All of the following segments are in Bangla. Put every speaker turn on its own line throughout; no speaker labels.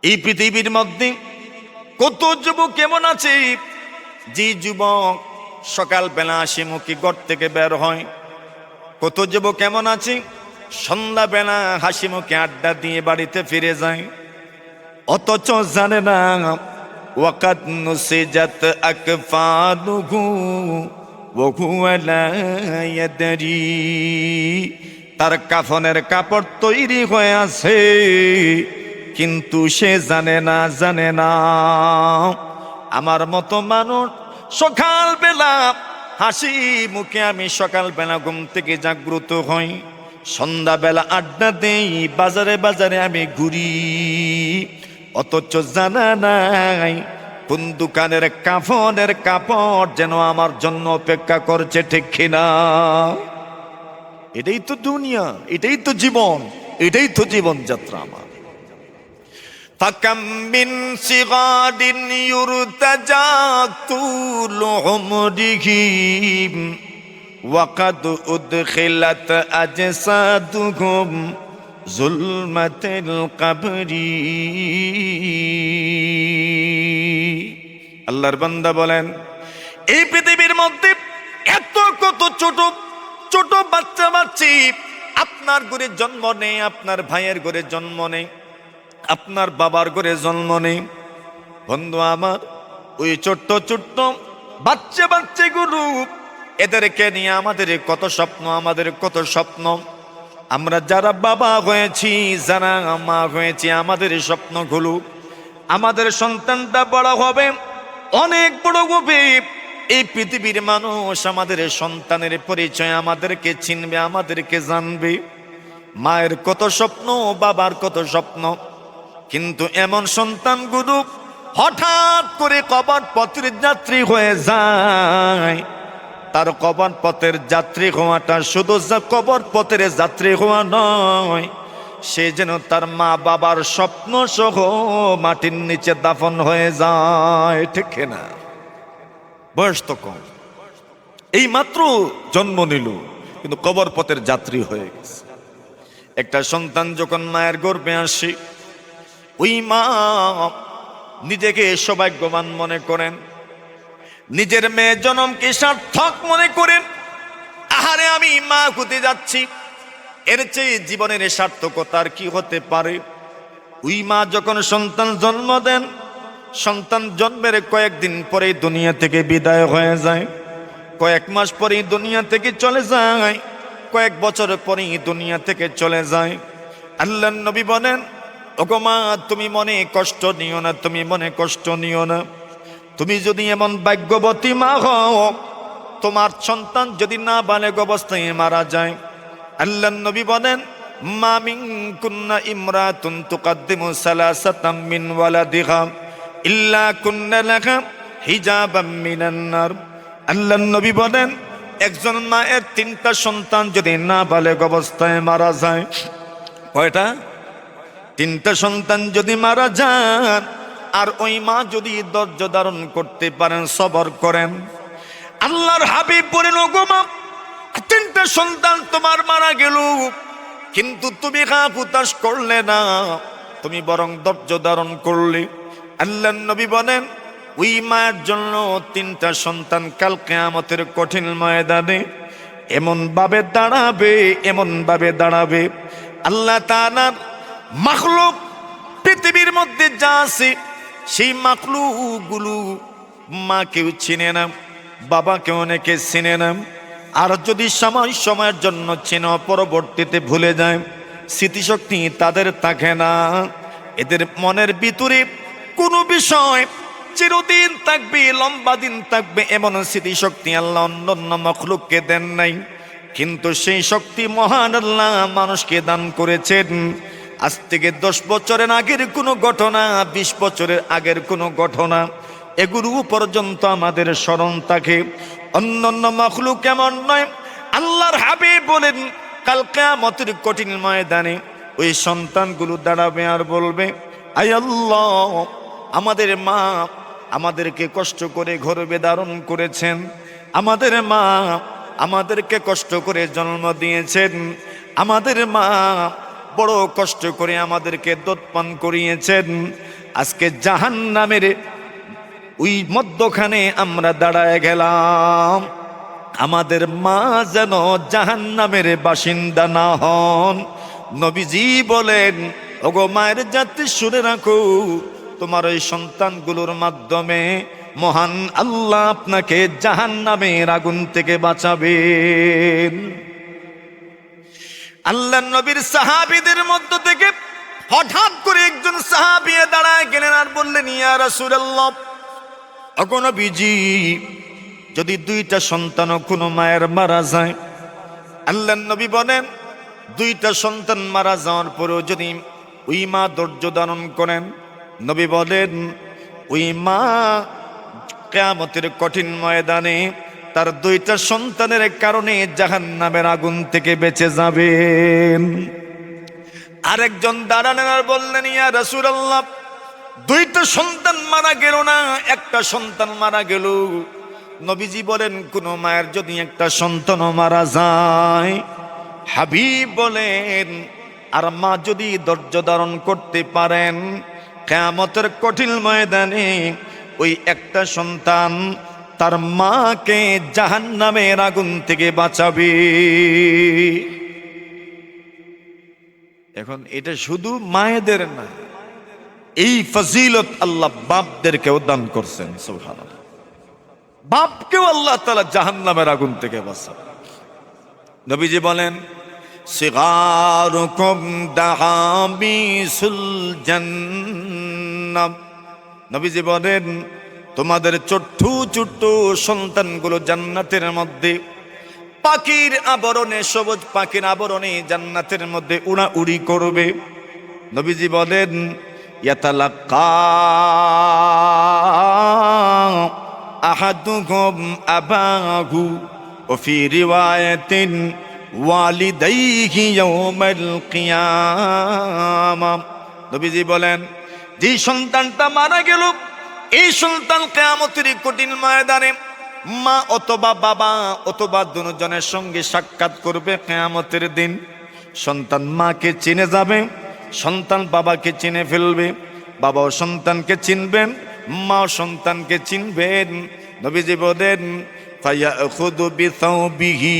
এই পৃথিবীর মধ্যে কত যুবক কেমন আছে, যে যুবক সকালবেলা হাসি মুখে ঘর থেকে বের হয়। কত যুবক কেমন আছে, সন্ধ্যাবেলা হাসি মুখে আড্ডা দিয়ে বাড়িতে ফিরে যায়। অথচ জানে না ওয়াকাত নুসিজাত আকফানুহু ওয়া হুয়া লা ইয়াদরি, তার কাফনের কাপড় তৈরি হয়ে আছে কিন্তু সে জানে না। আমার মতো মানুষ সকালবেলা হাসি মুখে আমি সকালবেলা ঘুম থেকে জাগ্রত হই, সন্ধ্যাবেলা আড্ডা দেই, বাজারে বাজারে আমি ঘুরি, অথচ জানা নাই কোন দোকানের কাফনের কাপড় যেন আমার জন্য অপেক্ষা করছে, ঠিক কিনা? এটাই তো দুনিয়া, এটাই তো জীবন, এটাই তো জীবনযাত্রা আমার। ফাকাম মিন সিগাদিন ইউরতাজা তুলু উমরিহি ওয়াকাদ উদখিলাত আজসাদুহুম যুলমাতিল কবরি। আল্লাহর বান্দা বলেন, এই পৃথিবীর মধ্যে এত কত ছোট ছোট বাচ্চা বাচ্চি আপনার ঘরে জন্ম নেই, আপনার ভাইয়ের ঘরে জন্ম নেই, আপনার বাবার ঘরে জন্ম নেই। বন্ধু আমার, ওই ছোট্ট ছোট্ট বাচ্চা বাচ্চাগুলো, এদেরকে নিয়ে আমাদের কত স্বপ্ন, আমাদের কত স্বপ্ন। আমরা যারা বাবা হয়েছি, যারা মা হয়েছি, আমাদের স্বপ্নগুলো আমাদের সন্তানটা বড় হবে, অনেক বড় হবে। এই পৃথিবীর মানুষ আমাদের সন্তানের পরিচয় আমাদেরকে চিনবে, আমাদেরকে জানবে। মায়ের কত স্বপ্ন, বাবার কত স্বপ্ন, কিন্তু এমন সন্তানগুলো হঠাৎ করে কবর পথের যাত্রী হয়ে যায়। তার কবর পথের যাত্রী হওয়াটা শুধু কবর পথের যাত্রী হওয়া নয়, সে যেন তার মা বাবার স্বপ্ন সহ মাটির নিচে দাফন হয়ে যায়, ঠিক না? বয়স তো কম, এই মাত্র জন্ম নিল, কিন্তু কবর পথের যাত্রী হয়ে গেছে। একটা সন্তান যখন মায়ের গর্ভে আসে, ওই মা নিজেকে সৌভাগ্যবান মনে করেন, নিজের মেয়ে জন্মকে সার্থক মনে করেন। আহারে, আমি মা হতে যাচ্ছি, এর চেয়ে জীবনের সার্থকতার কি হতে পারে? ওই মা যখন সন্তান জন্ম দেন, সন্তান জন্মের কয়েকদিন পরেই দুনিয়া থেকে বিদায় হয়ে যায়, কয়েক মাস পরেই দুনিয়া থেকে চলে যায়, কয়েক বছর পরেই দুনিয়া থেকে চলে যায়। আল্লাহর নবী বলেন, ওগো মা, তুমি মনে কষ্ট নিও না, তুমি মনে কষ্ট নিও না। তুমি যদি এমন ভাগ্যবতী মা হও, তোমার সন্তান যদি না বালেগ অবস্থায় মারা যায়, আল্লাহর নবী বলেন, মা মিনকুন্না ইমরাতুন তুকাদ্দিমু সালাসাতাম মিন ওয়ালাদিহা ইল্লা কুন্না লাহা হিজাবাম মিনান নার। আল্লাহর নবী বলেন, একজন মায়ের তিনটা সন্তান যদি না বালেগ অবস্থায় মারা যায়, কয়টা? তিনটা সন্তান যদি মারা যান, আর ওই মা যদি ধৈর্য ধারণ করতে পারেন, সবর করেন, আল্লাহর হাবিব বলেন, ওগো মা, তিনটা সন্তান তোমার মারা গেল, কিন্তু তুমি হুতাশ করলে না, তুমি বরং ধৈর্য ধারণ করলে। আল্লাহর নবী বলেন, ওই মায়ের জন্য তিনটা সন্তান কাল কিয়ামতের কঠিন ময়দানে এমন ভাবে দাঁড়াবে, এমন ভাবে দাঁড়াবে, আল্লাহ তাআলার মাখলুক পৃথিবীর মধ্যে যা আছে, সেই মাখলুকগুলো মা কেউ চিনে না, বাবা কেউ অনেকে চিনে না। আর যদি সময়ের জন্য চেনা, পরবর্তীতে ভুলে যায়, স্মৃতিশক্তি তাদের থাকে না। এদের মনের ভিতরে কোনো বিষয় চিরদিন থাকবে, লম্বা দিন থাকবে, এমন স্মৃতিশক্তি আল্লাহ অন্যান্য মাখলুককে দেন নাই। কিন্তু সেই শক্তি মহান আল্লাহ মানুষকে দান করেছেন। আজ থেকে 10 বছরের আগের কোনো ঘটনা, 20 বছরের আগের কোনো ঘটনা, এগুলো পর্যন্ত আমাদের স্মরণ থাকে। অন্যান্য মাখলুক এমন নয়। আল্লাহর হাবিব বলেন, কাল কিয়ামতের কঠিন ময়দানে ওই সন্তানগুলো দাঁড়াবে আর বলবে, আয় আল্লাহ, আমাদের মা আমাদেরকে কষ্ট করে গর্ভে ধারণ করেছেন, আমাদের মা আমাদেরকে কষ্ট করে জন্ম দিয়েছেন, আমাদের মা বড় কষ্ট করে আমাদেরকে দুধ পান করিয়েছেন, আজকে জাহান্নামের ওই মধ্যখানে আমরা দাঁড়ায় গেলাম। আমাদের মা যেন জাহান্নামের বাসিন্দা না হন। নবীজি বলেন, ওগো মায়ের জাতি শুনে রাখো, তোমার ওই সন্তানগুলোর মাধ্যমে মহান আল্লাহ আপনাকে জাহান্নামের আগুন থেকে বাঁচাবেন। আল্লাহ নবীর সাহাবীদের মধ্য থেকে হঠাৎ করে একজন সাহাবী দাঁড়ায় গেলেন আর বললেন, ইয়া রাসূলুল্লাহ, ওগো নবীজি, যদি দুইটা সন্তান কোনো মায়ের মারা যায়, আল্লাহ নবী বলেন দুইটা সন্তান মারা যাওয়ার পরেও যদি ওই মা ধৈর্য ধারণ করেন, নবী বলেন ওই মা কিয়ামতের কঠিন ময়দানে তার দুইটা সন্তানের কারণে জাহান্নামের আগুন থেকে বেঁচে যাবেন। আরেকজন দাঁড়ালেন আর বললেন, ইয়া রাসূলুল্লাহ, দুইটা সন্তান মারা গেল না, একটা সন্তান মারা গেল। নবীজি বলেন, কোন মায়ের যদি একটা সন্তান মারা যায়, হাবিব বলেন, আর মা যদি ধৈর্য ধারণ করতে পারেন, কিয়ামতের কঠিন ময়দানে ওই একটা সন্তান তার মাকে জাহান্নামের আগুন থেকে বাঁচাবে। এখন এটা শুধু মায়েদের না, এই ফজিলত আল্লাহ বাপদেরকেও দান করছেন। সুবহানাল্লাহ, বাপকেও আল্লাহ তাআলা জাহান্নামের আগুন থেকে বাঁচাবে। নবীজি বলেন, সিগারুকুম দাহাবিসুল জান্নাহ। নবীজি বলেন, তোমাদের ছোট্ট ছোট্ট সন্তানগুলো জান্নাতের মধ্যে পাখির আবরণে, সবুজ পাখির আবরণে জান্নাতের মধ্যে উড়াউড়ি করবে। নবীজি বলেন, ইয়াতালাক্কা আহাদুকুম আবাহু ওয়া ফি রিওয়ায়াতিন ওয়ালিদাইহি ইয়াউমাল কিয়ামা। নবীজি বলেন, যে সন্তানটা মারা গেল, এই সন্তান কিয়ামতের কঠিন ময়দানে মা অথবা বাবা অথবা দুজনের সঙ্গে সাক্ষাৎ করবে কিয়ামতের দিন। সন্তান মাকে চিনে যাবে, সন্তান বাবাকে চিনে ফেলবে, বাবাও সন্তানকে চিনবেন, মা সন্তানকে চিনবেন। নবীজি বলেন, ফায়াখুযু বিসাওবিহি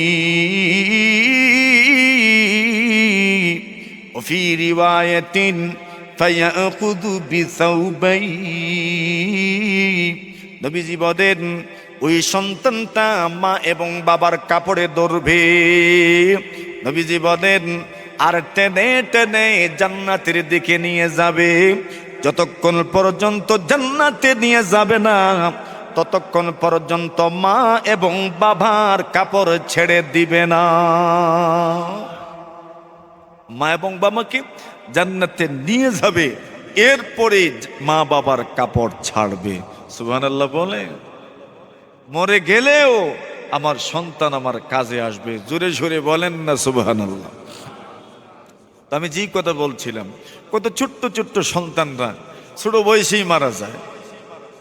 ওয়া ফি রিওয়ায়াতিন ফায়াখুযু বিসাওবাইহি। নবীজি বলেন, ওই সন্তানটা মা এবং বাবার কাপড়ে ধরবে। নবীজি বলেন, আর টেনে টেনে জান্নাতের দিকে নিয়ে যাবে। যতক্ষণ পর্যন্ত জান্নাতে নিয়ে যাবে না, ততক্ষণ পর্যন্ত মা এবং বাবার কাপড় ছেড়ে দিবে না। মা এবং বাবাকে জান্নাতে নিয়ে যাবে, এরপরে মা বাবার কাপড় ছাড়বে। সুবহানাল্লাহ বলে, মরে গেলেও আমার সন্তান আমার কাজে আসবে। জোরে জোরে বলেন না সুবহানাল্লাহ। আমি যেই কথা বলছিলাম, কত ছোট্ট ছোট্ট সন্তানরা ছোট বয়সেই মারা যায়,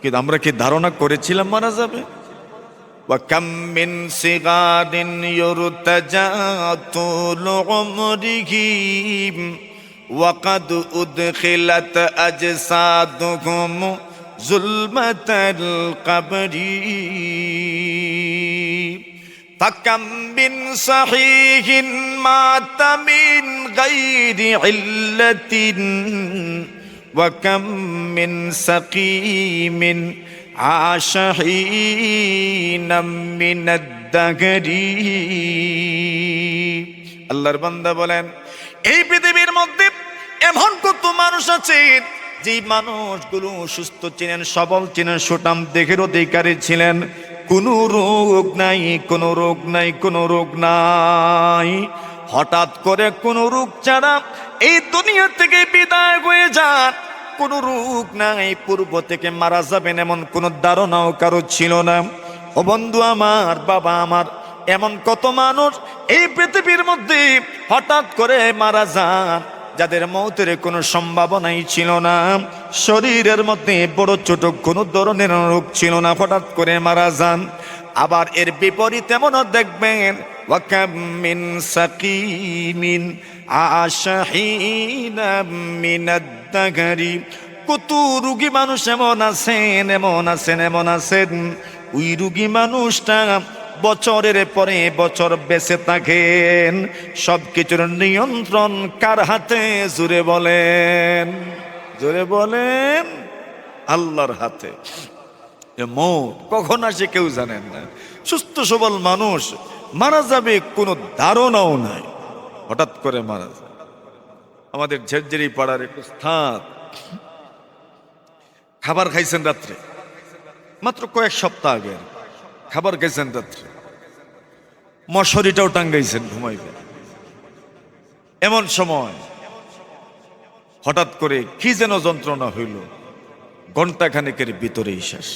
কিন্তু আমরা কি ধারণা করেছিলাম মারা যাবে? ওয়া কাম মিন সিগারিন ইউরতাজা তুলু উমরিহি ওয়া কাদ উদখিলাত আজসাদুহুম যুলমাতাল কবরি ফাকাম মিন সাহিহিন মাতা মিন গায়রি ইল্লাতিন ওয়া কাম মিন সাকিমিন আশাহিনাম মিনাদ-দাহরি। আল্লাহর বান্দা বলেন, এই পৃথিবীর মধ্যে এমন কত মানুষ আছে যেই মানুষগুলো সুস্থ ছিলেন, সবল ছিলেন, সুঠাম দেহের অধিকারী ছিলেন, কোনো রোগ নাই, কোনো রোগ নাই, কোনো রোগ নাই। হঠাৎ করে কোনো রোগ ছাড়া এই দুনিয়া থেকে বিদায় হয়ে যান, কোনো রোগ নাই, পূর্ব থেকে মারা যাবেন এমন কোনো ধারণাও কারো ছিল না। ও বন্ধু আমার, বাবা আমার, এমন কত মানুষ এই পৃথিবীর মধ্যে হঠাৎ করে মারা যান, যাদের মৌতের কোনো সম্ভাবনাই ছিল না, শরীরের মধ্যে বড় ছোট কোনো ধরনের রোগ ছিল না, হঠাৎ করে মারা যান। আবার এর বিপরীত এমনও দেখবেন, ওয়া কাম মিন সাকিমিন আশাহিনা মিনাদ-দাহরি, কত রুগী মানুষ এমন আছেন, ওই রুগী মানুষটা বছরের পরে বছর বেঁচে থাকেন। সবকিছুর নিয়ন্ত্রণ কার হাতে? জোরে বলেন আল্লাহর হাতে। মৌত কখন আসে কেউ জানেন না। সুস্থ সবল মানুষ মারা যাবে কোনো ধারণাও নাই, হঠাৎ করে মারা যায়। আমাদের ঝেরঝেরি পাড়ার এক উস্তাদ খাবার খাইছেন রাত্রে, মাত্র কয়েক সপ্তাহ আগে খাবার খাইছেন রাত্রে, মশারিটাও টাঙ্গাইছেন ঘুমাইবেন। এমন সময় হঠাৎ করে কি যেন যন্ত্রণা হইল, ঘন্টাখানেকের ভিতরেই শেষ।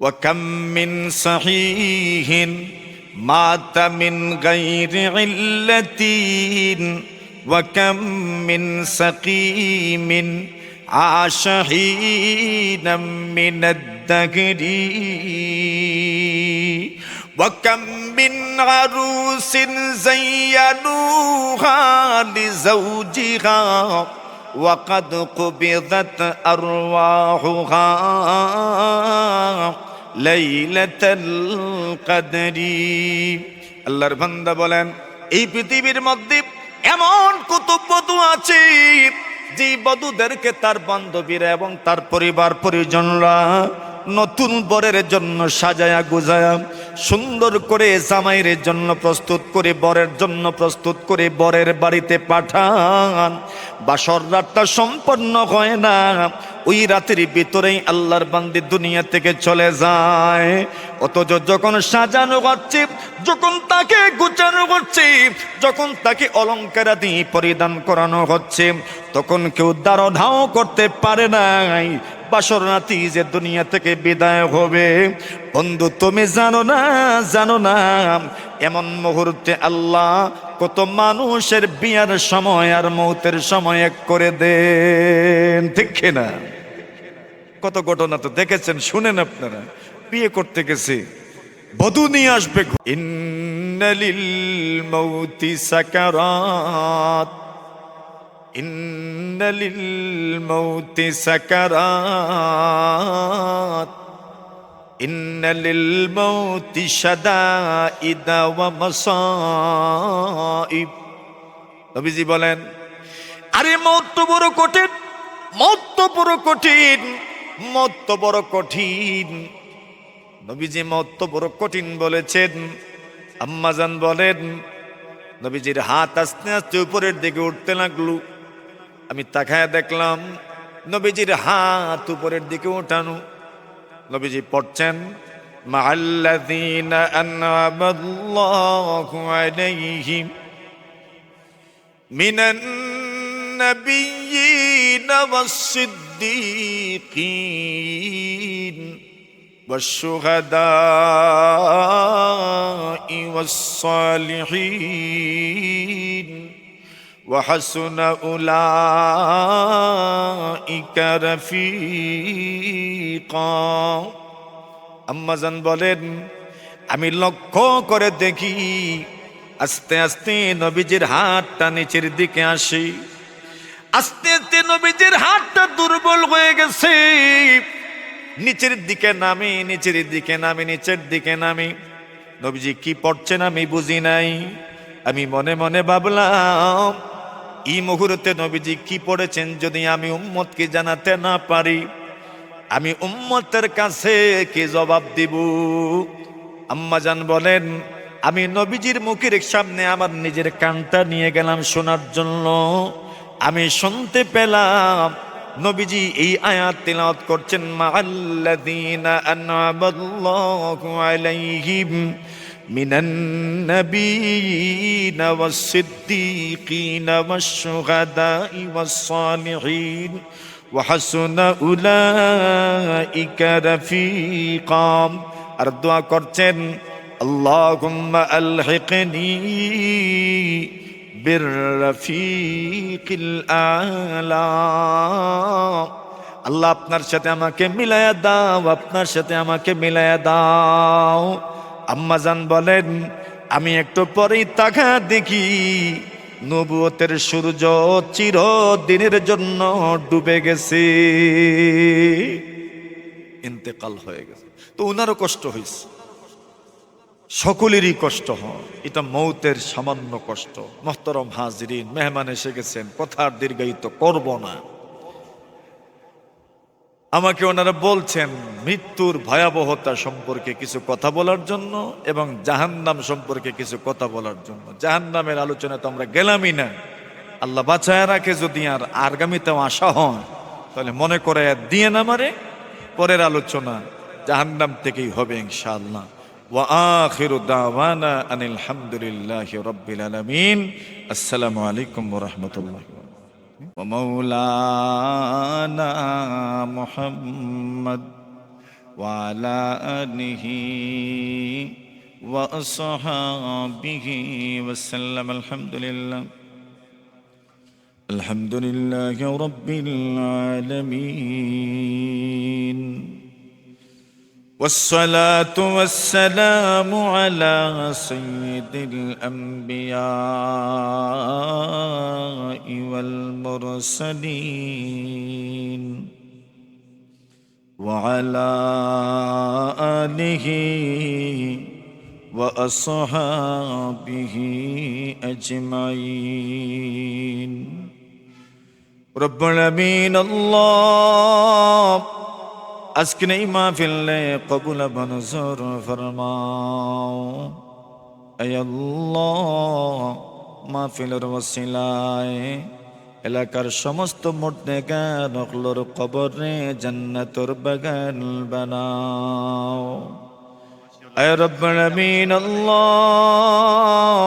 وكم من صحيح مات من غير علة وكم من سقيم عاش حينا من الدهر وكم من عروس زينوها لزوجها وقد قبضت أرواحها লাইলাতুল কদরি। আল্লাহর বান্দা বলেন, এই পৃথিবীর মধ্যে এমন কত বধূ আছে যে বধূদেরকে তার বান্ধবীরা এবং তার পরিবার পরিজনরা নতুন বরের জন্য সাজায়া গুজায়া সুন্দর করে জামাইয়ের জন্য প্রস্তুত করে, বরের জন্য প্রস্তুত করে বরের বাড়িতে পাঠান। বাসর রাতটা সম্পন্ন হয় না, ওই রাতের ভিতরেই আল্লাহর বান্দি দুনিয়া থেকে চলে যায়। অথচ যখন সাজানো হচ্ছে, যখন তাকে গুছানো হচ্ছে, যখন তাকে অলঙ্কারাদি পরিধান করানো হচ্ছে, তখন কেউ দাঁড়াও করতে পারে নাই বাসর রাতি যে দুনিয়া থেকে বিদায় হবে। বন্ধু তুমি জানো না এমন মুহূর্তে আল্লাহ কত মানুষের বিয়ার সময় আর মৌতের সময় এক করে দেন, ঠিক না? কত ঘটনা তো দেখেছেন, শুনেন আপনারা। বিয়ে করতে গেছে, বধূ নিয়ে আসবে। ইন্নালিল মৌতি সাকারাত, ইন্নালিল মৌতি সাকারাত, ইন্নালিল মৌতি শাদাইদা ওয়া মাসাইব। নবীজি বলেন, আরে মৌত তো বড় কঠিন, মৌত তো বড় কঠিন, মৌত তো বড় কঠিন। নবীজি মৌত তো বড় কঠিন বলেছেন। আম্মাজান বলেন, নবীজির হাত আস্তে আস্তে উপরের দিকে উঠতে লাগলো। আমি তাকায় দেখলাম নবীজির হাত উপরের দিকে উঠানো। নবীজি পড়ছেন, মাআল্লাযীনা আন'আমাল্লাহু আলাইহিম মিনান নাবিয়্যিনা ওয়াস-সিদ্দীকীন ওয়াশ-শুহাদা'i ওয়াস-সালিহীন وحسن أولئك رفيقا। আম্মাজান বলেন, আমি লক্ষ্য করে দেখি আস্তে আস্তে নবীজির হাতটা নিচের দিকে আসে, আস্তে আস্তে নবীজির হাতটা দুর্বল হয়ে গেছে, নিচের দিকে নামে, নিচের দিকে নামে, নিচের দিকে নামে। নবীজি কি পড়ছেন আমি বুঝি নাই। আমি মনে মনে ভাবলাম, এই মুহূর্তে নবীজি কি পড়েছেন যদি আমি উম্মতকে জানাতে না পারি, আমি উম্মতের কাছে কি জবাব দিব? আম্মাজান বলেন, আমি নবীজির মুখের সামনে আমার নিজের কানটা নিয়ে গেলাম শোনার জন্য। আমি শুনতে পেলাম নবীজি এই আয়াত তিলাওয়াত করছেন, মাআল্লাযীনা আন'আমাল্লাহু আলাইহিম মিনান নাবিয়্যিনা ওয়াস-সিদ্দীকীনা ওয়াশ-শুহাদা'i ওয়াস-সালিহীন ওয়া হাসুনা উলাইকা রাফীকা। আর দোয়া করছেন, আল্লাহুম্মা আলহিকনি বির-রাফীকিল আ'লা। আল্লাহ আপনার সাথে আমাকে মিলায়া দাও, আপনার সাথে আমাকে মিলায়া দাও। আম্মাজান বলেন, আমি একটু পরেই তাকা দেখি নবুয়তের সূর্য চিরদিনের জন্য ডুবে গেছে, ইন্তেকাল হয়ে গেছে। তো ওনারও কষ্ট হয়েছে, সকলেরই কষ্ট হয়, এটা মৌতের সামান্য কষ্ট। মোহতরম হাজিরিন, মেহমান এসে গেছেন, কথা আর দীর্ঘায়িত করব না। আমাকে ওনারা বলছেন মৃত্যুর ভয়াবহতা সম্পর্কে কিছু কথা বলার জন্য এবং জাহান্নাম সম্পর্কে কিছু কথা বলার জন্য। জাহান্নামের আলোচনা তো আমরা গেলামই না, আল্লাহ বাঁচায় রাখে যদি আর আগামীতেও আসা হয় তাহলে মনে করে দিয়ে না মারে, পরের আলোচনা জাহান্নাম থেকেই হবে ইনশাআল্লাহ। ওয়া আখিরু দাওয়ানা আনিল হামদুলিল্লাহি রাব্বিল আলামিন। আসসালামু আলাইকুম ওয়া রাহমাতুল্লাহি ওয়া মাওলানা মুহাম্মদ ওয়া আলা আলিহি ওয়া আসহাবিহি ওয়া সাল্লাম। আলহামদুলিল্লাহ আলহামদুলিল্লাহি রাব্বিল আলামিন। والصلاة والسلام على سيد الأنبياء والمرسلين وعلى آله وأصحابه أجمعين. رب العالمين الله আজকে এই মাহফিলে কবুল মনজুর ফরমাও। আয় আল্লাহ, মাহফিলের ওসিলায় এলাকার সমস্ত মুর্দেগান ওগুলোর কবরে জান্নাতুর বাগান বানাও। আয় রব্বুল আমিন আল্লাহ,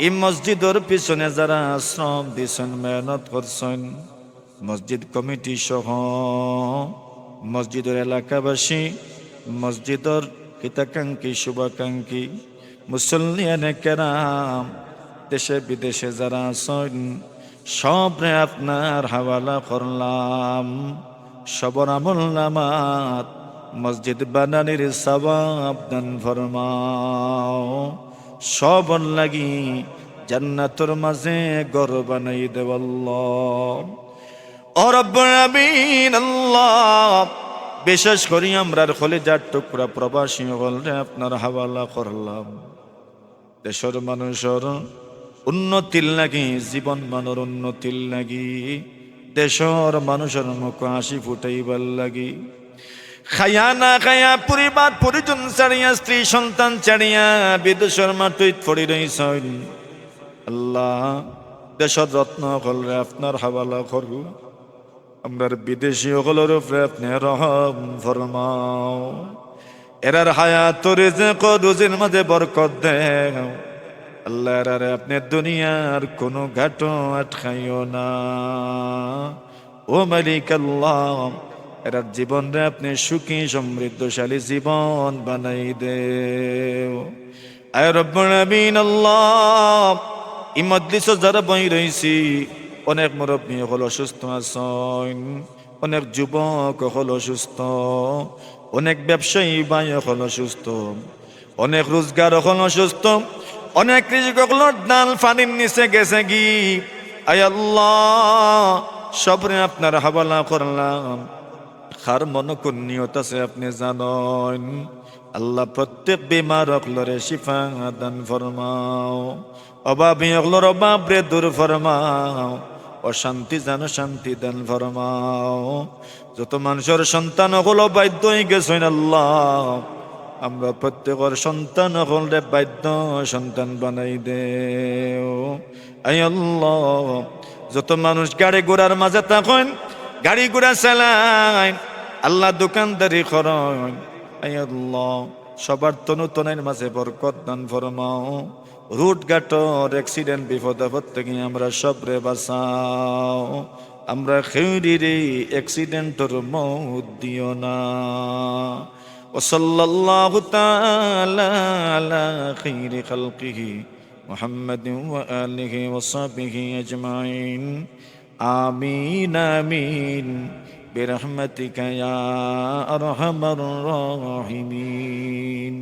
এই মসজিদের পিছনে যারা শ্রম দিয়েছেন, মেহনত করছেন, মসজিদ কমিটি সহ মসজিদের এলাকাবাসী, মসজিদের হিতাকাঙ্ক্ষী শুভাকাঙ্ক্ষী মুসল্লিয়ানে কেরাম, দেশে বিদেশে যারা আছেন সবরে আপনার হাওয়ালা করলাম। সবর আমল নামাত মসজিদ বানানির সওয়াব দান ফরমাও। সবর লাগি জান্নাতের মাঝে ঘর বানাই দেও আল্লাহ। ও রব্বুল আমিন আল্লাহ, বিশেষ করি আমরার কলিজার টুকরা প্রবাসী হলে আপনার হাওয়ালা করলাম। দেশের মানুষের উন্নতির লাগি, জীবন মানের উন্নতির লাগি, দেশের মানুষের মুখ হাসি ফুটাইবার লাগি, খায়া না খায়া পরিবার পরিজন ছাড়িয়া, স্ত্রী সন্তান ছাড়িয়া বিদেশের মাটিত পড়ি রইছেন। আল্লাহ, দেশের রত্ন হলে আপনার হাওয়ালা করলাম। আমরার বিদেশি হলের উপরে আপনি রহম ফরমাও। এরার হায়াত রিজক রুজির মাঝে বরকত দেও আল্লাহ। এরারে আপনি দুনিয়ার কোনো ঘাটো আটকাইও না। ও মালিক আল্লাহ, এরার জীবনরে আপনি সুখী সমৃদ্ধশালী জীবন বানাই দেও। আয় রব্বুল আমিন আল্লাহ, এই মজলিসে যারা বই রইছি, অনেক মুরব্বী হল অসুস্থ আছেন, অনেক যুবক হল অসুস্থ, অনেক ব্যবসায়ী ভাই হল অসুস্থ, অনেক রোজগার হল অসুস্থ, অনেক কৃষক হল ডাল পানির নিচে গেছে গি। আয় আল্লাহ, সবরে আপনার হাওয়ালা করলাম। খার মনকুন নিয়ত আছে আপনি জানেন। আল্লাহ, প্রত্যেক বিমার হকলরে শিফা দান ফরমাও। অভাবী হকলর অভাব রে দূর ফরমাও। অশান্তি যেন শান্তি দান ফরমাও। যত মানুষের সন্তান হল বাধ্য হয়ে গেছেন আল্লাহ, আমরা প্রত্যেকের সন্তান হলে বাধ্য সন্তান বানাই দেও। আয় আল্লাহ, যত মানুষ গাড়ি ঘোড়ার মাঝে থাকেন, গাড়ি ঘোড়া চালায়, আল্লাহ দোকানদারি করেন, আয় আল্লাহ সবার তনুতনের মাঝে বরকত দান ফরমাও। রুট ঘাটর অ্যাক্সিডেন্ট বিপদ আপদ থেকে আমরা সবরে বাঁচাও। আমরা খেউরিরে অ্যাক্সিডেন্টর মৌত দিও না। ওয়াসাল্লাল্লাহু তাআলা আলা খাইরি খালকিহি মুহাম্মাদিন ওয়া আলিহি ওয়া সাহবিহি আজমাইন। আমিন আমিন বিরহমাতিকা ইয়া আরহামার রাহিমিন।